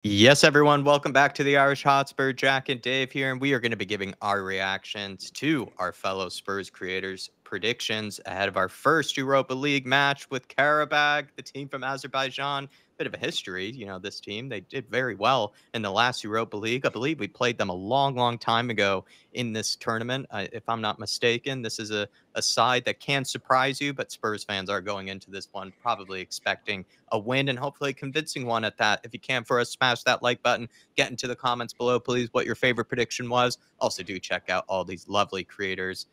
Yes, everyone, welcome back to the Irish Hotspur. Jack and Dave here, and we are going to be giving our reactions to our fellow Spurs creators' predictions ahead of our first Europa League match with Qarabag, the team from Azerbaijan. Bit of a history, this team. They did very well in the last Europa League. I believe we played them a long, long time ago in this tournament. If I'm not mistaken, this is a side that can surprise you, but Spurs fans are going into this one probably expecting a win and hopefully a convincing one at that. If you can for us, smash that like button, get into the comments below, please, what your favorite prediction was. Also, do check out all these lovely creators'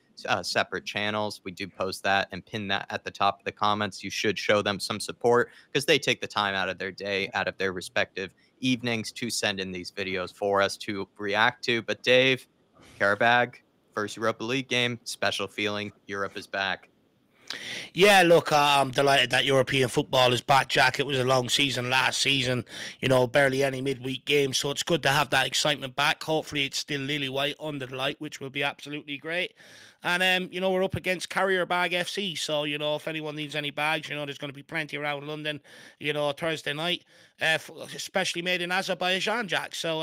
separate channels. We do post that and pin that at the top of the comments. You should show them some support because they take the time out of their day, out of their respective evenings to send in these videos for us to react to. But Dave, Qarabag, first Europa League game, special feeling. Europe is back. Yeah, look, I'm delighted that European football is back, Jack. It was a long season last season, barely any midweek games, so it's good to have that excitement back. Hopefully, it's still lily white under the light, which will be absolutely great. And, we're up against Qarabag FC, so, if anyone needs any bags, there's going to be plenty around London, Thursday night, especially made in Azerbaijan, Jack. So,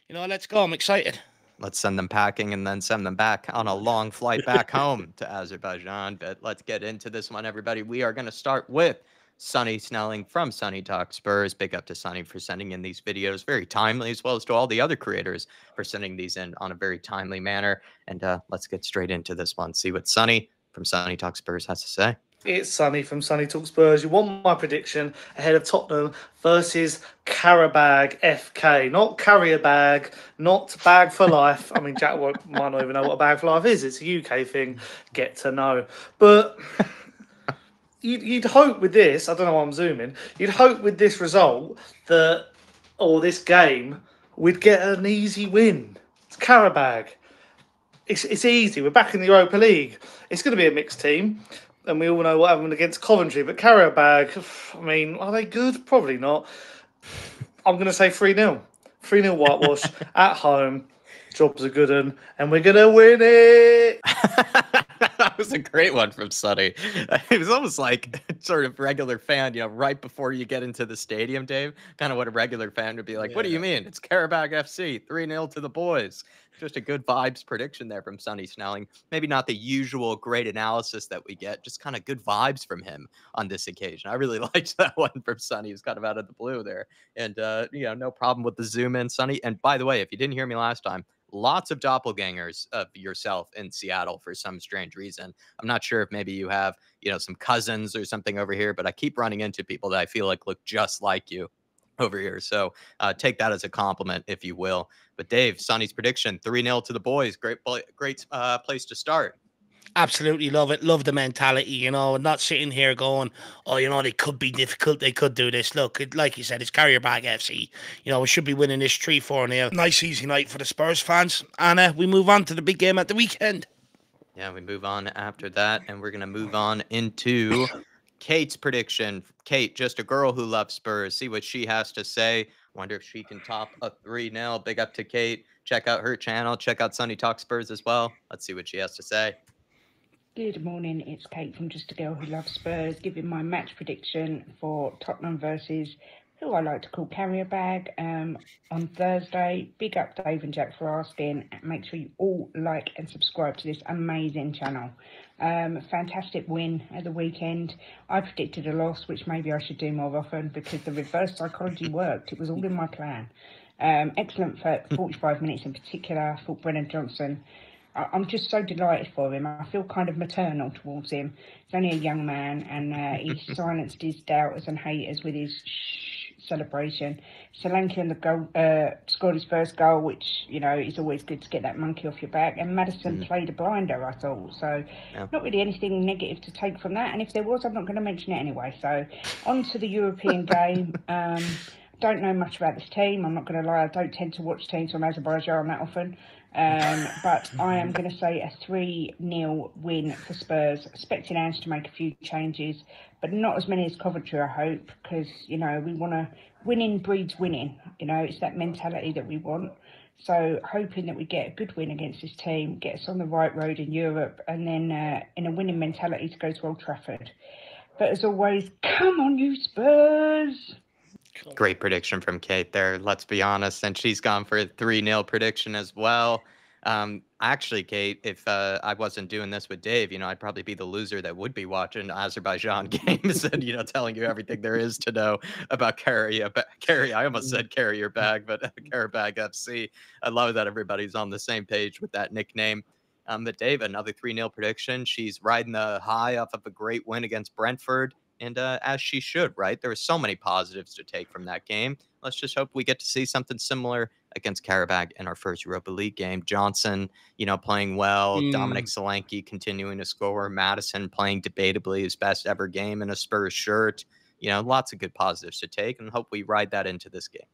let's go. I'm excited. Let's send them packing and then send them back on a long flight back home to Azerbaijan. But let's get into this one, everybody. We are going to start with Sonny Snelling from Sonny Talk Spurs. Big up to Sonny for sending in these videos very timely, as well as to all the other creators for sending these in on a very timely manner. And let's get straight into this one. See what Sonny from Sonny Talk Spurs has to say. It's Sonny from Sonny Talk Spurs. You want my prediction ahead of Tottenham versus Qarabag FK. Not carrier bag, not bag for life. I mean, Jack might not even know what a bag for life is. It's a UK thing. Get to know. But you'd hope with this, I don't know why I'm zooming, you'd hope with this result or this game, we'd get an easy win. It's Qarabag. It's easy. We're back in the Europa League. It's going to be a mixed team. And we all know what happened against Coventry. But Qarabag, I mean, are they good? Probably not. I'm going to say 3-0. 3-0 whitewash at home. Job's a good one. And we're going to win it. That was a great one from Sonny. It was almost like sort of regular fan, right before you get into the stadium, Dave. Kind of what a regular fan would be like. Yeah. What do you mean? It's Qarabag FC, 3-0 to the boys. Just a good vibes prediction there from Sonny Snelling. Maybe not the usual great analysis that we get, just kind of good vibes from him on this occasion. I really liked that one from Sonny. He was kind of out of the blue there. And, no problem with the zoom in, Sonny. And by the way, if you didn't hear me last time, lots of doppelgangers of yourself in Seattle for some strange reason. I'm not sure if maybe you have, some cousins or something over here, but I keep running into people that I feel like look just like you over here. So take that as a compliment, if you will. But Dave, Sonny's prediction, 3-0 to the boys. Great place to start. Absolutely love it. Love the mentality, not sitting here going, oh, they could be difficult. They could do this. Look, like you said, it's Qarabag FC. We should be winning this 3-4-0. Nice, easy night for the Spurs fans. And we move on to the big game at the weekend. Yeah, we move on after that, and we're going to move on into Kate's prediction. Kate, just a girl who loves Spurs. See what she has to say. Wonder if she can top a 3-0. Big up to Kate. Check out her channel. Check out Sonny Talk Spurs as well. Let's see what she has to say. Good morning, it's Kate from Just a Girl Who Loves Spurs, giving my match prediction for Tottenham versus who I like to call Qarabag on Thursday. Big up Dave and Jack for asking. Make sure you all like and subscribe to this amazing channel. Fantastic win at the weekend. I predicted a loss, which maybe I should do more often because the reverse psychology worked. It was all in my plan. Excellent for 45 minutes in particular. I thought Brennan Johnson, I'm just so delighted for him. I feel kind of maternal towards him. He's only a young man, and he silenced his doubters and haters with his celebration. Solanke on the goal, scored his first goal, which, is always good to get that monkey off your back. And Maddison played a blinder, I thought. So not really anything negative to take from that. And if there was, I'm not going to mention it anyway. So on to the European game. Don't know much about this team. I'm not going to lie. I don't tend to watch teams from Azerbaijan that often. But I am going to say a 3-0 win for Spurs. Expecting Ange to make a few changes, but not as many as Coventry, I hope, because, we want to... Winning breeds winning. It's that mentality that we want. So hoping that we get a good win against this team, get us on the right road in Europe, and then in a winning mentality to go to Old Trafford. But as always, come on, you Spurs! Great prediction from Kate there. Let's be honest. And she's gone for a 3-0 prediction as well. Actually, Kate, if I wasn't doing this with Dave, I'd probably be the loser that would be watching Azerbaijan games and, telling you everything there is to know about I almost said Carrier Bag, but Qarabag FC. I love that everybody's on the same page with that nickname. But Dave, another 3-0 prediction. She's riding the high off of a great win against Brentford. And as she should, right? There were so many positives to take from that game. Let's just hope we get to see something similar against Qarabag in our first Europa League game. Johnson, playing well. Dominic Solanke continuing to score. Madison playing debatably his best ever game in a Spurs shirt. Lots of good positives to take, and hope we ride that into this game.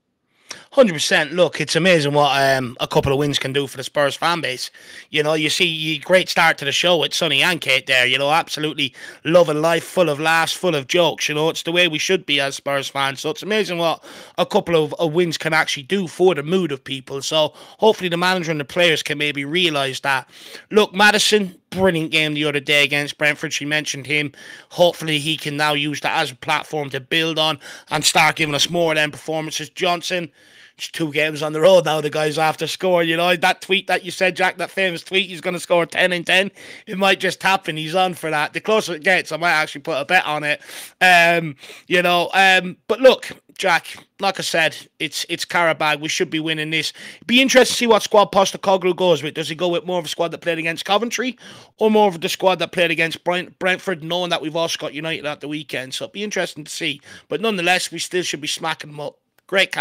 100%. Look, it's amazing what a couple of wins can do for the Spurs fan base. You see, great start to the show with Sonny and Kate there. Absolutely loving life, full of laughs, full of jokes. It's the way we should be as Spurs fans. So it's amazing what a couple of wins can actually do for the mood of people. So hopefully the manager and the players can maybe realise that. Look, Madison, brilliant game the other day against Brentford. She mentioned him. Hopefully he can now use that as a platform to build on and start giving us more of them performances. Johnson, it's 2 games on the road now, the guy's after scoring. That tweet that you said, Jack, that famous tweet, he's going to score 10 in 10. It might just happen. He's on for that. The closer it gets, I might actually put a bet on it. But look, Jack, like I said, it's Qarabag. We should be winning this. Be interested to see what squad Postecoglou goes with. Does he go with more of a squad that played against Coventry or more of the squad that played against Brentford, knowing that we've also got United at the weekend? So it'll be interesting to see. But nonetheless, we still should be smacking them up. Great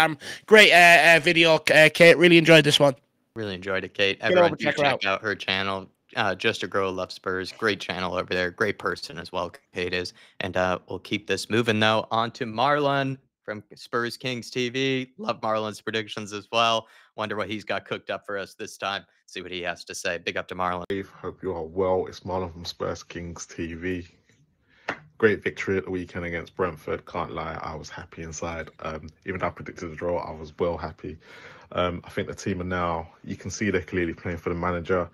video, Kate. Really enjoyed this one. Really enjoyed it, Kate. Everyone, check out her channel. Just a Girl Who Loves Spurs. Great channel over there. Great person as well, Kate is. And we'll keep this moving, though. On to Marlon from Spurs Kings TV. Love Marlon's predictions as well. Wonder what he's got cooked up for us this time. See what he has to say. Big up to Marlon. Hope you are well. It's Marlon from Spurs Kings TV. Great victory at the weekend against Brentford. Can't lie, I was happy inside. Even though I predicted the draw, I was well happy. I think the team are now, you can see they're clearly playing for the manager.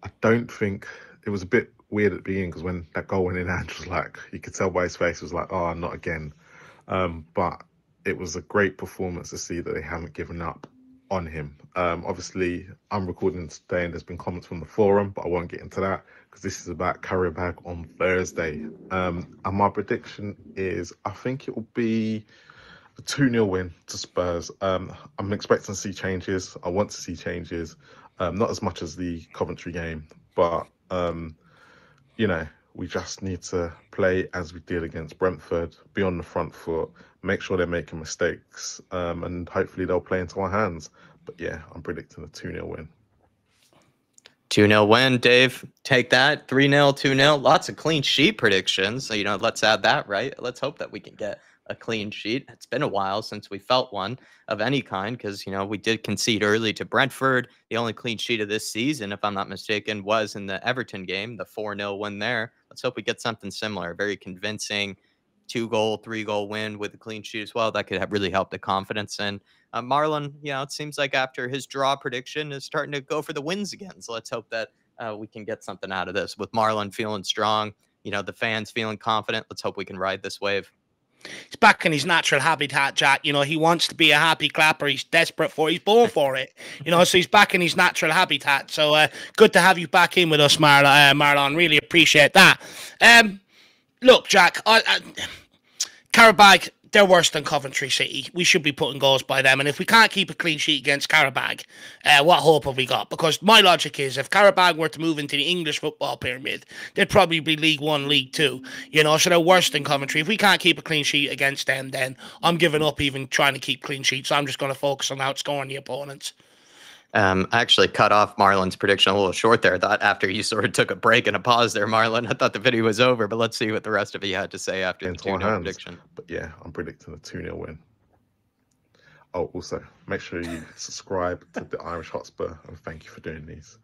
I don't think, it was a bit weird at the beginning because when that goal went in, Ange was like, you could tell by his face, was like, oh, not again. But it was a great performance to see that they haven't given up on him. Obviously, I'm recording today and there's been comments from the forum, but I won't get into that because this is about Qarabag on Thursday. And my prediction is, I think it will be a 2-0 win to Spurs. I'm expecting to see changes. I want to see changes. Not as much as the Coventry game, but, we just need to play as we did against Brentford, be on the front foot, make sure they're making mistakes, and hopefully they'll play into our hands. But yeah, I'm predicting a 2-0 win. 2-0 win, Dave. Take that. 3-0, 2-0. Lots of clean sheet predictions. So, let's add that, right? Let's hope that we can get a clean sheet. It's been a while since we felt one of any kind because, we did concede early to Brentford. The only clean sheet of this season, if I'm not mistaken, was in the Everton game, the 4-0 win there. Let's hope we get something similar. Very convincing 2-goal, 3-goal win with a clean sheet as well. That could really help the confidence. And Marlon, it seems like after his draw prediction is starting to go for the wins again. So let's hope that we can get something out of this. With Marlon feeling strong, the fans feeling confident. Let's hope we can ride this wave. He's back in his natural habitat, Jack. He wants to be a happy clapper. He's desperate for it. He's born for it. So he's back in his natural habitat. So good to have you back in with us, Marlon. Really appreciate that. Look, Jack, Qarabag, they're worse than Coventry City. We should be putting goals by them. And if we can't keep a clean sheet against Qarabag, what hope have we got? Because my logic is if Qarabag were to move into the English football pyramid, they'd probably be League One, League Two. So they're worse than Coventry. If we can't keep a clean sheet against them, then I'm giving up even trying to keep clean sheets. So I'm just going to focus on outscoring the opponents. I actually cut off Marlon's prediction a little short there. I thought after you sort of took a break and a pause there, Marlon, I thought the video was over, but let's see what the rest of you had to say after the 2-0 prediction. But yeah, I'm predicting a 2-0 win. Oh, also, make sure you subscribe to the Irish Hotspur, and thank you for doing these.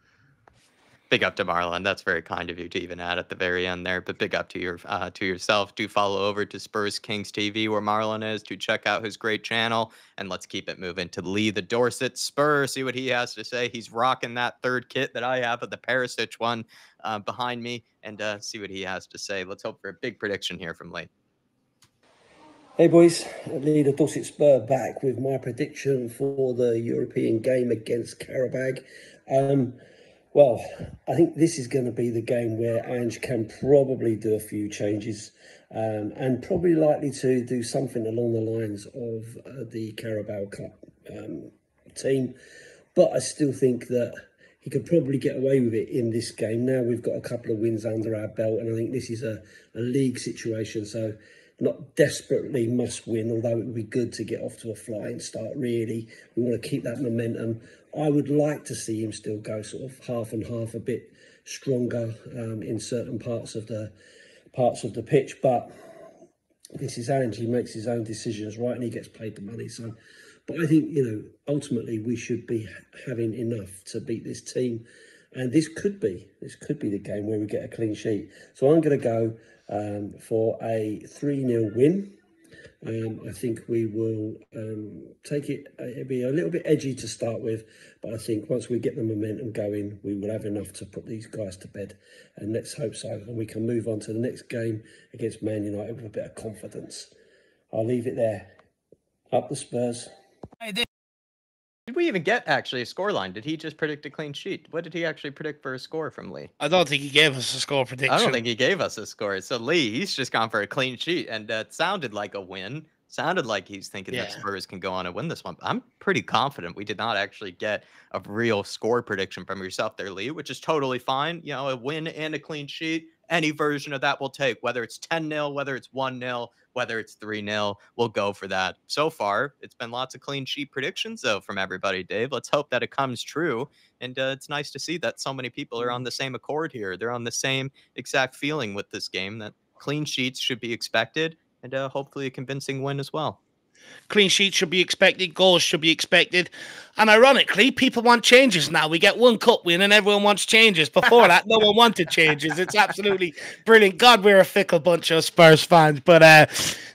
Big up to Marlon. That's very kind of you to even add at the very end there. But big up to yourself. Do follow over to Spurs Kings TV where Marlon is to check out his great channel. And let's keep it moving to Lee, the Dorset Spur. See what he has to say. He's rocking that third kit that I have of the Perisic one behind me. And see what he has to say. Let's hope for a big prediction here from Lee. Hey boys, leader Dorset Spur back with my prediction for the European game against Qarabag. Well, I think this is going to be the game where Ange can probably do a few changes and probably likely to do something along the lines of the Carabao Cup team. But I still think that he could probably get away with it in this game. Now we've got a couple of wins under our belt, and I think this is a league situation, so not desperately must win, although it would be good to get off to a flying start, really. We want to keep that momentum. I would like to see him still go sort of half and half, a bit stronger in certain parts of the pitch, but this is Ange. He makes his own decisions, right, and he gets paid the money. So, but I think, ultimately we should be having enough to beat this team, and this could be the game where we get a clean sheet. So I'm going to go for a 3-0 win. I think we will take it. It'll be a little bit edgy to start with, but I think once we get the momentum going, we will have enough to put these guys to bed. And let's hope so. And we can move on to the next game against Man United with a bit of confidence. I'll leave it there. Up the Spurs. Did we even get actually a scoreline? Did he just predict a clean sheet? What did he actually predict for a score from Lee? I don't think he gave us a score prediction. I don't think he gave us a score. So Lee, he's just gone for a clean sheet, and it sounded like a win. Sounded like he's thinking that Spurs can go on and win this one. I'm pretty confident we did not actually get a real score prediction from yourself there, Lee, which is totally fine. A win and a clean sheet, any version of that we'll take, whether it's 10-0, whether it's 1-0, whether it's 3-0, we'll go for that. So far, it's been lots of clean sheet predictions, though, from everybody, Dave. Let's hope that it comes true. And it's nice to see that so many people are on the same accord here. They're on the same exact feeling with this game, that clean sheets should be expected, and hopefully a convincing win as well. Clean sheets should be expected. Goals should be expected. And ironically, people want changes now. We get one cup win and everyone wants changes. Before that, no one wanted changes. It's absolutely brilliant. God, we're a fickle bunch of Spurs fans. But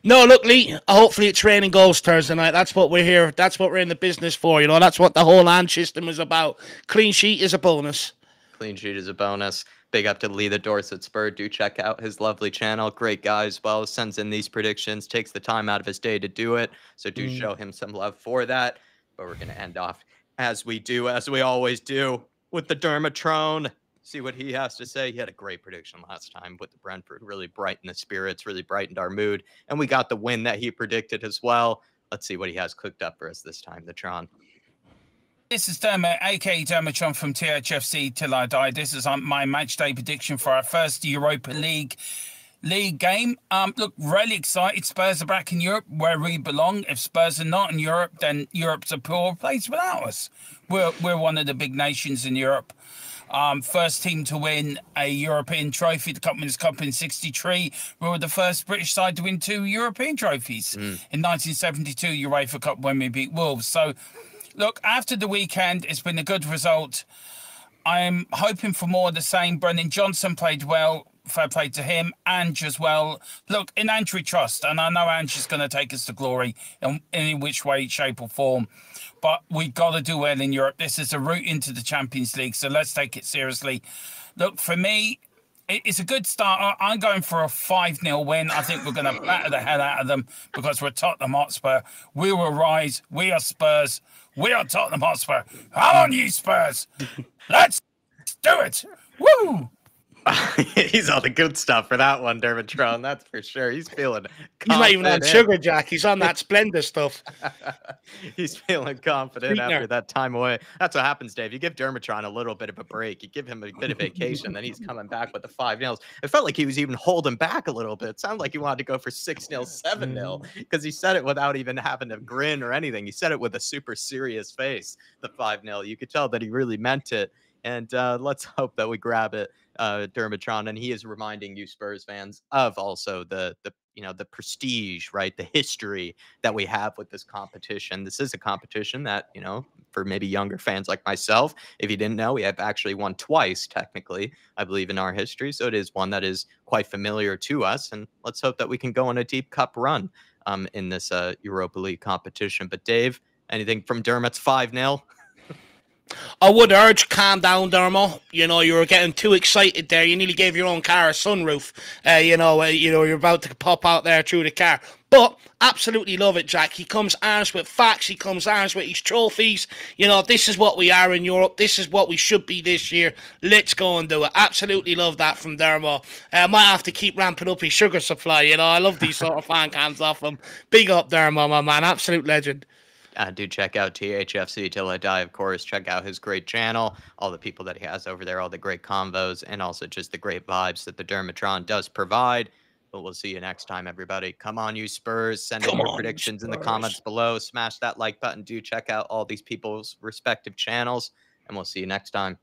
no, look, Lee, hopefully it's raining goals Thursday night. That's what we're here. That's what we're in the business for. That's what the whole Ange system is about. Clean sheet is a bonus. Clean sheet is a bonus. Big up to Lee, the Dorset Spur. Do check out his lovely channel. Great guy as well. Sends in these predictions. Takes the time out of his day to do it. So do show him some love for that. But we're going to end off as we always do, with the Dermatron. See what he has to say. He had a great prediction last time with the Brentford. Really brightened the spirits. Really brightened our mood. And we got the win that he predicted as well. Let's see what he has cooked up for us this time, the Tron. This is Dermot, aka Dermatron from thfc Till I Die. This is my match day prediction for our first Europa League game. Look, really excited. Spurs are back in Europe where we belong. If Spurs are not in Europe, then Europe's a poor place without us. We're one of the big nations in Europe. First team to win a European trophy, the Cup Winners' Cup in '63. We were the first British side to win 2 European trophies. In 1972, UEFA Cup when we beat Wolves. So, look, after the weekend, it's been a good result. I'm hoping for more of the same. Brennan Johnson played well. Fair play to him. Ange as well. Look, in Ange we trust, and I know Ange is going to take us to glory in any which way, shape or form. But we've got to do well in Europe. This is a route into the Champions League, so let's take it seriously. Look, for me, it's a good start. I'm going for a 5-0 win. I think we're going to batter the hell out of them because we're Tottenham Hotspur. We will rise. We are Spurs. We are Tottenham Hotspur. Come on, you Spurs. Let's do it. Woo! He's on the good stuff for that one, Dermatron. That's for sure. He's feeling confident. He's not even on sugar, Jack. He's on that Splendor stuff. He's feeling confident after that time away. That's what happens, Dave. You give Dermatron a little bit of a break. You give him a bit of vacation, then he's coming back with the 5-0s. It felt like he was even holding back a little bit. It sounded like he wanted to go for 6-0, 7-0, because he said it without even having to grin or anything. He said it with a super serious face, the 5-0. You could tell that he really meant it. And let's hope that we grab it, Dermatron. And he is reminding you Spurs fans of also the prestige, right? The history that we have with this competition. This is a competition that, for maybe younger fans like myself, if you didn't know, we have actually won twice, technically, I believe, in our history. So it is one that is quite familiar to us. And let's hope that we can go on a deep cup run in this Europa League competition. But Dave, anything from Dermot's 5-0? I would urge calm down, Dermo. You know, you were getting too excited there. You nearly gave your own car a sunroof. You're about to pop out there through the car. But absolutely love it, Jack. He comes armed with facts. He comes armed with his trophies. You know, this is what we are in Europe. This is what we should be this year. Let's go and do it. Absolutely love that from Dermo. I might have to keep ramping up his sugar supply. You know, I love these sort of fan cams off him. Big up, Dermo, my man. Absolute legend. Do check out thfc Till I Die, of course. Check out his great channel, all the people that he has over there, all the great convos, and also just the great vibes that the Dermatron does provide. But we'll see you next time, everybody. Come on, you Spurs. Send in your predictions in the comments below. Smash that like button. Do check out all these people's respective channels, and we'll see you next time.